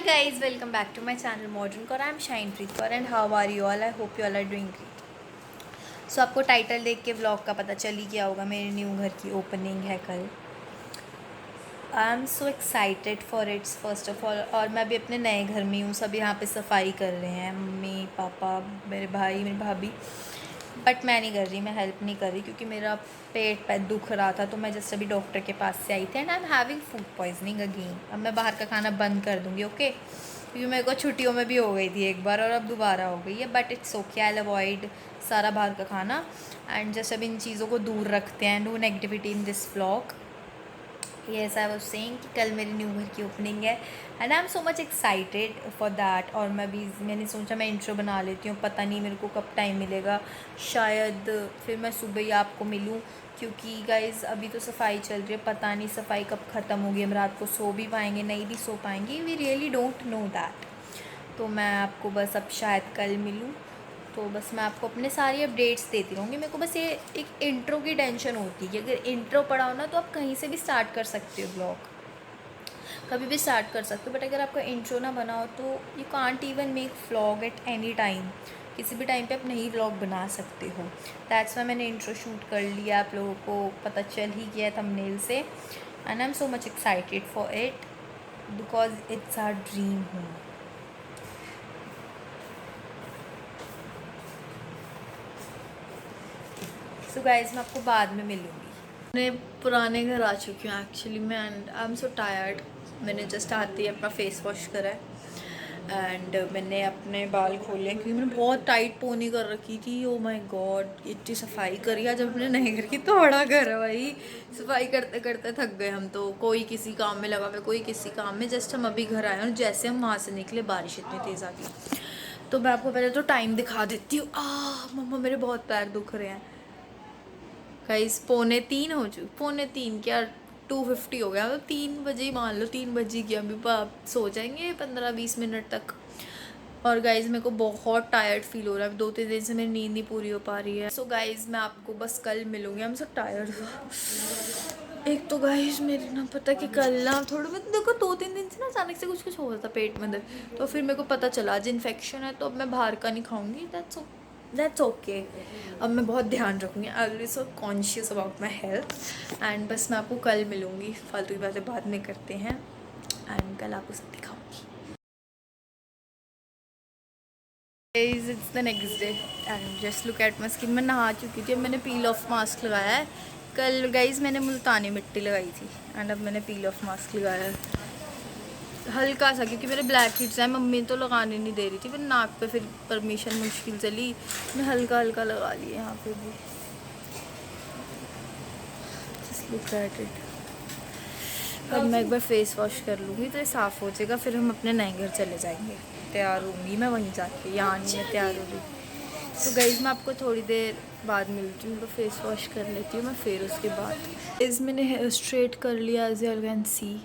guys, welcome back to my channel Modern Core. I am Shinepreet Kaur and how are you all? I hope you all are doing great. So आपको title देख के vlog का पता चल ही गया होगा, मेरे न्यू घर की ओपनिंग है कल. आई am so excited for its first of all. और मैं अभी अपने नए घर में हूँ. सब यहाँ पे सफाई कर रहे हैं, मम्मी पापा मेरे भाई मेरी भाभी. बट मैं नहीं कर रही, मैं हेल्प नहीं कर रही क्योंकि मेरा पेट दुख रहा था. तो मैं जस्ट अभी डॉक्टर के पास से आई थी and I am having food poisoning again. अब मैं बाहर का खाना बंद कर दूँगी, ओके? क्योंकि मेरे को छुट्टियों में भी हो गई थी एक बार और अब दोबारा हो गई है. But it's okay, I avoid सारा बाहर का खाना एंड जस्ट अब इन चीज़ों को दूर रखते हैं. No negativity in this vlog. Yes, I was saying कि कल मेरे न्यू घर की ओपनिंग है and I am so much excited for that. और मैंने सोचा मैं इंट्रो बना लेती हूँ. पता नहीं मेरे को कब टाइम मिलेगा, शायद फिर मैं सुबह ही आपको मिलूँ क्योंकि गाइज़ अभी तो सफाई चल रही है. पता नहीं सफाई कब ख़त्म होगी, हम रात को सो भी पाएंगे नहीं भी सो पाएंगे. We really don't know that. तो मैं आपको बस अब शायद कल मिलूँ. तो बस मैं आपको अपने सारी अपडेट्स देती रहूँगी. मेरे को बस ये एक इंट्रो की टेंशन होती है कि अगर इंट्रो पढ़ा हो ना तो आप कहीं से भी स्टार्ट कर सकते हो ब्लॉग, कभी भी स्टार्ट कर सकते हो. बट अगर आपका इंट्रो ना बना हो तो you can't even make vlog at any time. किसी भी टाइम पे आप नहीं व्लॉग बना सकते हो. दैट्स वाई मैंने इंट्रो शूट कर लिया. आप लोगों को पता चल ही गया थंबनेल से and I am so much excited for it because it's our dream home. So guys मैं आपको बाद में मिलूँगी. मैं पुराने घर आ चुकी हूँ एक्चुअली मैं and I am so tired. मैंने जस्ट आते ही अपना फेस वॉश करा है एंड मैंने अपने बाल खोले क्योंकि मैंने बहुत टाइट पोनी कर रखी थी. ओ माय गॉड, इतनी सफाई करी आज अपने नए घर की. तो बड़ा घर है भाई, सफाई करते करते थक गए हम. तो कोई किसी काम में लगा हुआ, कोई किसी काम में. जस्ट हम अभी घर आए और जैसे हम वहाँ से निकले बारिश इतनी तेज़ आ गई. तो मैं आपको पहले तो टाइम दिखा देती हूँ. मम्मा मेरे बहुत पैर दुख रहे हैं गाइस. 2:45 हो चुकी, 2:45 क्या 2:50 हो गया. मतलब 3 बजे ही मान लो, 3 बजे की. अभी आप सो जाएंगे 15-20 मिनट तक. और गाइज़ मेरे को बहुत टायर्ड फील हो रहा है. 2-3 दिन से मेरी नींद नहीं पूरी हो पा रही है. सो गाइज़ मैं आपको बस कल मिलूँगी. हम सब टायर्ड. एक तो गाइज़ मेरी ना पता कि कल ना थोड़ा मतलब देखो 2-3 दिन से ना अचानक से कुछ हो रहा था पेट में अंदर. तो फिर मेरे को पता चला आज इन्फेक्शन है. तो अब मैं बाहर का नहीं खाऊँगी. That's okay. अब मैं बहुत ध्यान रखूँगी. I will be so conscious about my health and बस मैं आपको कल मिलूँगी. फालतू की बातें बाद में करते हैं एंड कल आपको सब दिखाऊँगी. It's the next day and just look at my skin. मैं नहा चुकी थी. अब मैंने पील ऑफ मास्क लगाया है. कल गाइज मैंने मुल्तानी मिट्टी लगाई थी एंड अब मैंने पील ऑफ मास्क लगाया है हल्का सा क्योंकि मेरे ब्लैक हिट्स हैं. मम्मी तो लगाने नहीं दे रही थी. फिर नाक पे फिर परमिशन मुश्किल से ली. मैं हल्का हल्का लगा ली यहाँ पे भी. Just look at it. अब मैं एक बार फेस वॉश कर लूँगी तो ये साफ़ हो जाएगा. फिर हम अपने नए घर चले जाएंगे. तैयार होंगी मैं वहीं जाके, यहाँ नहीं मैं तैयार होगी. तो गाइज़ मैं आपको थोड़ी देर बाद मिलती हूँ. तो फेस वॉश कर लेती हूँ मैं. फिर उसके बाद इस मैंने हेयर स्ट्रेट कर लिया as you can see.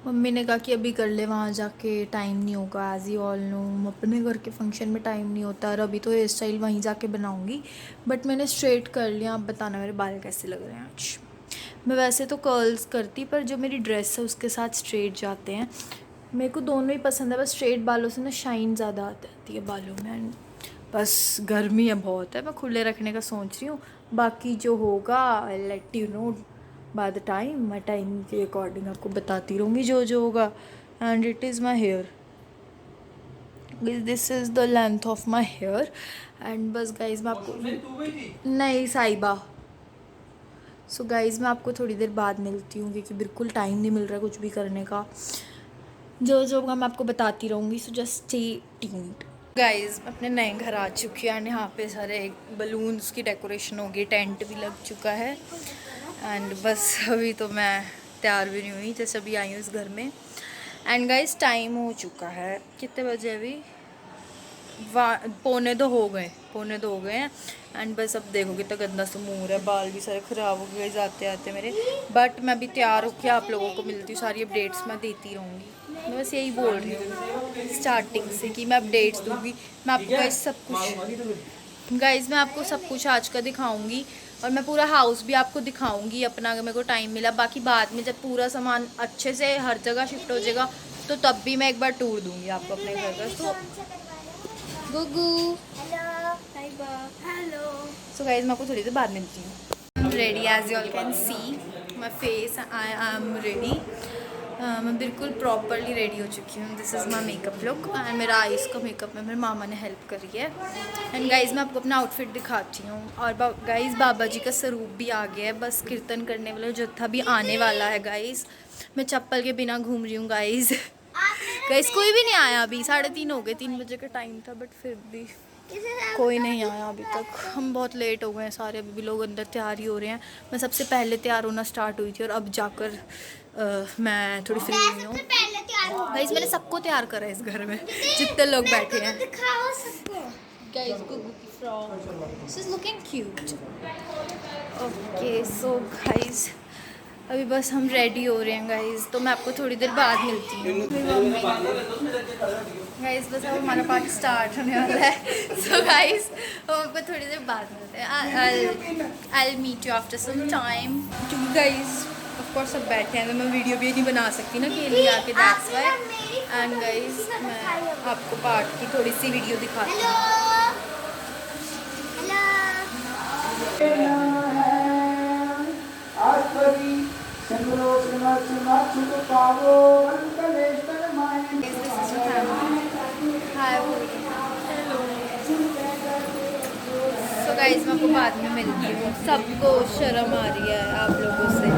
Mummy ने कहा कि अभी कर ले, वहाँ जाके टाइम नहीं होगा. एज यू ऑल नो अपने घर के फंक्शन में टाइम नहीं होता. और अभी तो हेयर स्टाइल वहीं जाके बनाऊँगी. बट मैंने स्ट्रेट कर लिया. आप बताना मेरे बाल कैसे लग रहे हैं आज. मैं वैसे तो कर्ल्स करती पर जो मेरी ड्रेस है उसके साथ स्ट्रेट जाते हैं. मेरे को दोनों ही पसंद है. बस स्ट्रेट बालों से ना शाइन ज़्यादा आ जाती है बालों में. एंड बस गर्मी है बहुत है. मैं खुले रखने का सोच रही हूँ. बाकी जो होगा I let you know by the time. मैं टाइम के अकॉर्डिंग आपको बताती रहूँगी जो होगा. And it is my hair. This is the length of my hair. And बस गाइज मैं आपको नहीं साहिबा. सो गाइज़ मैं आपको थोड़ी देर बाद मिलती हूँ क्योंकि बिल्कुल टाइम नहीं मिल रहा कुछ भी करने का. जो होगा मैं आपको बताती रहूँगी. So just stay tuned. Guys अपने नए घर आ चुकी है एंड यहाँ पे सारे बलून्स की डेकोरेशन हो गई. टेंट भी लग चुका है एंड बस अभी तो मैं तैयार भी नहीं हुई. जैसे अभी आई हूँ इस घर में. एंड गाइज़ टाइम हो चुका है. कितने बजे अभी 1:45 हो गए हैं. एंड बस अब देखो कितना गंदा सा मुँह है. बाल भी सारे ख़राब हो गए जाते आते मेरे. बट मैं अभी तैयार होकर आप लोगों को मिलती हूँ. सारी अपडेट्स मैं देती रहूँगी. मैं बस यही बोल रही हूँ स्टार्टिंग से कि मैं अपडेट्स दूँगी. मैं आपको गाइस सब कुछ आज का दिखाऊँगी. और मैं पूरा हाउस भी आपको दिखाऊँगी अपना अगर मेरे को टाइम मिला. बाकी बाद में जब पूरा सामान अच्छे से हर जगह शिफ्ट हो जाएगा तो तब भी मैं एक बार टूर दूंगी आपको अपने घर का। तो गुगू हेलो। सो गाइस मैं आपको थोड़ी देर बाद मिलती हूँ। Ready as you all can see my face, I am ready. मैं बिल्कुल प्रॉपरली रेडी हो चुकी हूँ। This is my makeup look and मेरा आइज़ का मेकअप में मेरे मामा ने हेल्प करी है। एंड गाइज़ मैं आपको अपना आउटफिट दिखाती हूँ। और गाइज़ बाबा जी का स्वरूप भी आ गया है, बस कीर्तन करने वाला जत्था भी आने वाला है। गाइज़ मैं चप्पल के बिना घूम रही हूँ गाइज़। गाइज़ कोई भी नहीं आया अभी, 3:30 हो गए, 3 बजे का टाइम था, बट फिर भी कोई नहीं आया अभी तक। हम बहुत लेट हो गए हैं सारे, अभी भी लोग अंदर तैयार ही हो रहे हैं। मैं सबसे पहले तैयार होना स्टार्ट हुई थी और अब जाकर मैं थोड़ी फ्री हुई हूँ। गाइस मैंने सबको तैयार करा है इस घर में, जितने लोग बैठे हैं। गाइस गुगू की frock, this is looking cute. Okay so guys अभी बस हम रेडी हो रहे हैं गाइस, तो मैं आपको थोड़ी देर बाद मिलती हूँ। गाइस बस अब हमारा पार्ट स्टार्ट होने वाला है। सो गाइस हम आपको थोड़ी देर बाद मिलते हैं। I'll meet you after some time। क्योंकि गाइस ऑफ कोर्स सब बैठे हैं तो मैं वीडियो भी नहीं बना सकती ना कि लिए आके, दैट्स व्हाई। एंड गाइस मैं आपको पार्ट की थोड़ी सी वीडियो दिखाती हूँ। सो गाइस मैं आपको बाद में मिलती हूँ। सबको शर्म आ रही है आप लोगों से।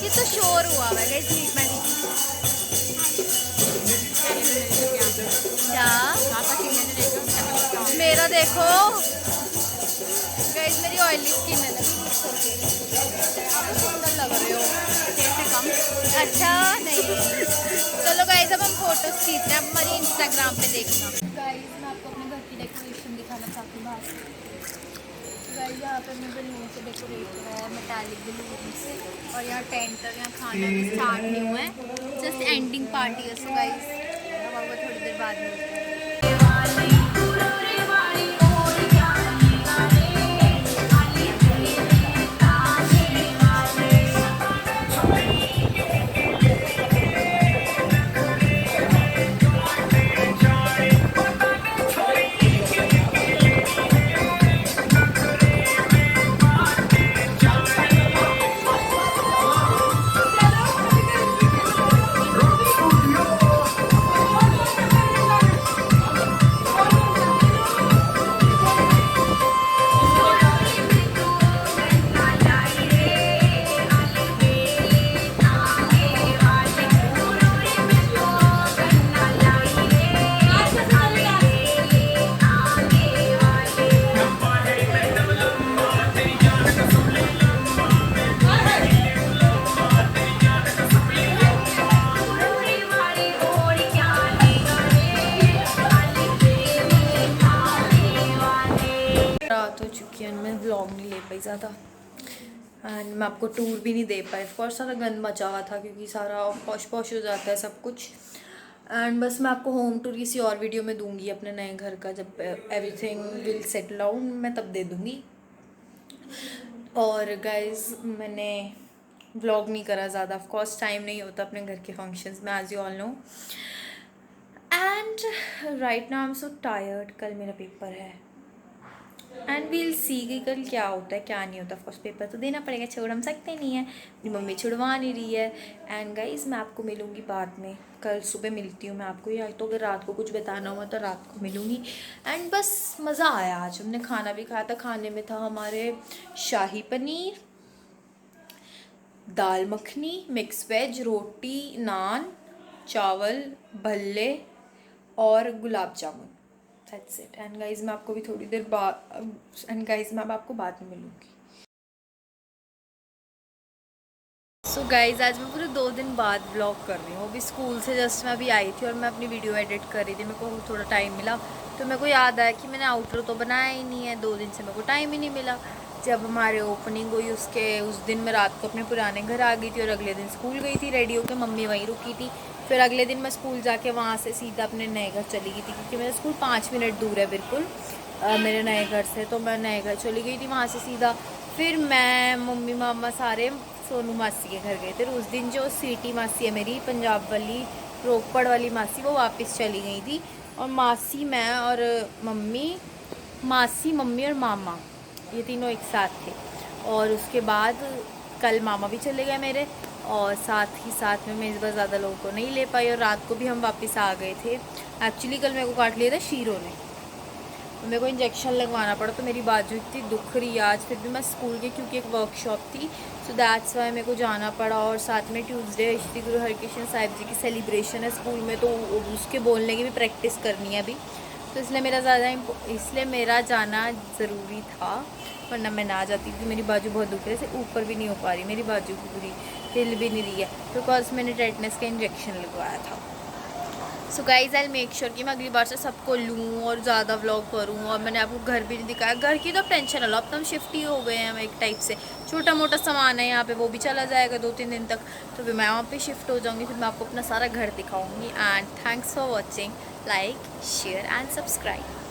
ये तो शोर हुआ है गाइस, क्या मेरा देखो गाइस, मेरी ऑयली स्किन है ना, आप सुंदर लग रहे हो कैसे कम। अच्छा नहीं, चलो गाइस अब हम फोटोज खींच रहे हैं, अब हमारी इंस्टाग्राम पे देखना। गाइस मैं आपको अपने घर की डेकोरेशन दिखाना चाहती हूँ बाहर। गाइस यहाँ पे मैं बलून से डेकोरेट हुआ है, मेटालिक बलून से। और यहाँ टेंट और यहाँ खाना भी स्टार्ट नहीं हुआ है, जस्ट एंडिंग पार्टी है। सो गाइस अब आपको थोड़ी देर बाद मिलते हैं। रात हो चुकी है, मैं व्लॉग नहीं ले पाई ज़्यादा एंड मैं आपको टूर भी नहीं दे पाई। ऑफकोर्स सारा गंद मचा हुआ था क्योंकि सारा पॉश पॉश हो जाता है सब कुछ। एंड बस मैं आपको होम टूर किसी और वीडियो में दूंगी अपने नए घर का, जब एवरीथिंग विल सेटल डाउन मैं तब दे दूँगी। और गाइज मैंने व्लॉग नहीं करा ज़्यादा, ऑफकोर्स टाइम नहीं होता अपने घर के फंक्शंस में, as you all know. And right now I am so tired, कल मेरा पेपर है एंड वील सी कि कल क्या होता है क्या नहीं होता। ऑफकोर्स पेपर तो देना पड़ेगा, छोड़ हम सकते नहीं है, मेरी मम्मी छुड़वा नहीं रही है। एंड गाइज मैं आपको मिलूँगी बाद में, कल सुबह मिलती हूँ मैं आपको, या तो अगर रात को कुछ बताना हुआ तो रात को मिलूँगी। एंड बस मज़ा आया, आज हमने खाना भी खाया था, खाने में था हमारे शाही पनीर, दाल मखनी, मिक्स वेज, रोटी, नान चावल, भल्ले और gulab jamun. That's it. And guys मैं आपको भी थोड़ी देर बाद मैं अब आपको बाद में मिलूँगी। सो गाइज आज मैं पूरे 2 दिन बाद व्लॉग कर रही हूँ। अभी स्कूल से जस्ट मैं अभी आई थी और मैं अपनी वीडियो एडिट कर रही थी। मेरे को थोड़ा टाइम मिला तो मेरे को याद आया कि मैंने आउटरो तो बनाया ही नहीं है। 2 दिन से मेरे को टाइम ही नहीं मिला। जब हमारे ओपनिंग हुई उस दिन मैं रात को अपने पुराने घर आ गई थी और अगले दिन स्कूल गई थी रेडी होकर। मम्मी वहीं रुकी थी। फिर अगले दिन मैं स्कूल जाके वहाँ से सीधा अपने नए घर चली गई थी क्योंकि मेरा स्कूल 5 मिनट दूर है बिल्कुल मेरे नए घर से। तो मैं नए घर चली गई थी वहाँ से सीधा। फिर मैं मम्मी मामा सारे सोनू मासी के घर गए थे। उस दिन जो सीटी मासी है मेरी पंजाब वाली रोपड़ वाली मासी, वो वापस चली गई थी। और मासी, मैं और मासी मम्मी और मामा ये तीनों एक साथ थे। और उसके बाद कल मामा भी चले गए मेरे, और साथ ही साथ में मैं इस बार ज़्यादा लोगों को नहीं ले पाई। और रात को भी हम वापस आ गए थे। एक्चुअली कल मेरे को काट लिया था शीरों ने, तो मेरे को इंजेक्शन लगवाना पड़ा। तो मेरी बाजू इतनी दुख रही आज। फिर भी मैं स्कूल के क्योंकि एक वर्कशॉप थी, सो दैट्स वाई मेरे को जाना पड़ा। और साथ में ट्यूसडे श्री गुरु हरकृष्ण साहिब जी की सेलिब्रेशन है स्कूल में, तो उसके बोलने की भी प्रैक्टिस करनी है अभी। तो इसलिए मेरा जाना ज़रूरी था, वरना मैं ना जाती क्योंकि मेरी बाजू बहुत दुख रही है। से ऊपर भी नहीं हो पा रही मेरी बाजू पूरी, हिल भी नहीं रही है बिकॉज मैंने टेटनस का इंजेक्शन लगवाया था। So guys I make sure कि मैं अगली बार से सबको लूँ और ज़्यादा व्लॉग करूँ। और मैंने आपको घर भी नहीं दिखाया। घर की तो अब टेंशन ना लो, अब तो हम शिफ्ट ही हो गए हैं। एक टाइप से छोटा मोटा सामान है यहाँ पे, वो भी चला जाएगा 2-3 दिन तक। तो फिर मैं वहाँ पे शिफ्ट हो जाऊँगी, फिर मैं आपको अपना सारा घर दिखाऊँगी। And thanks for watching. Like, share and subscribe.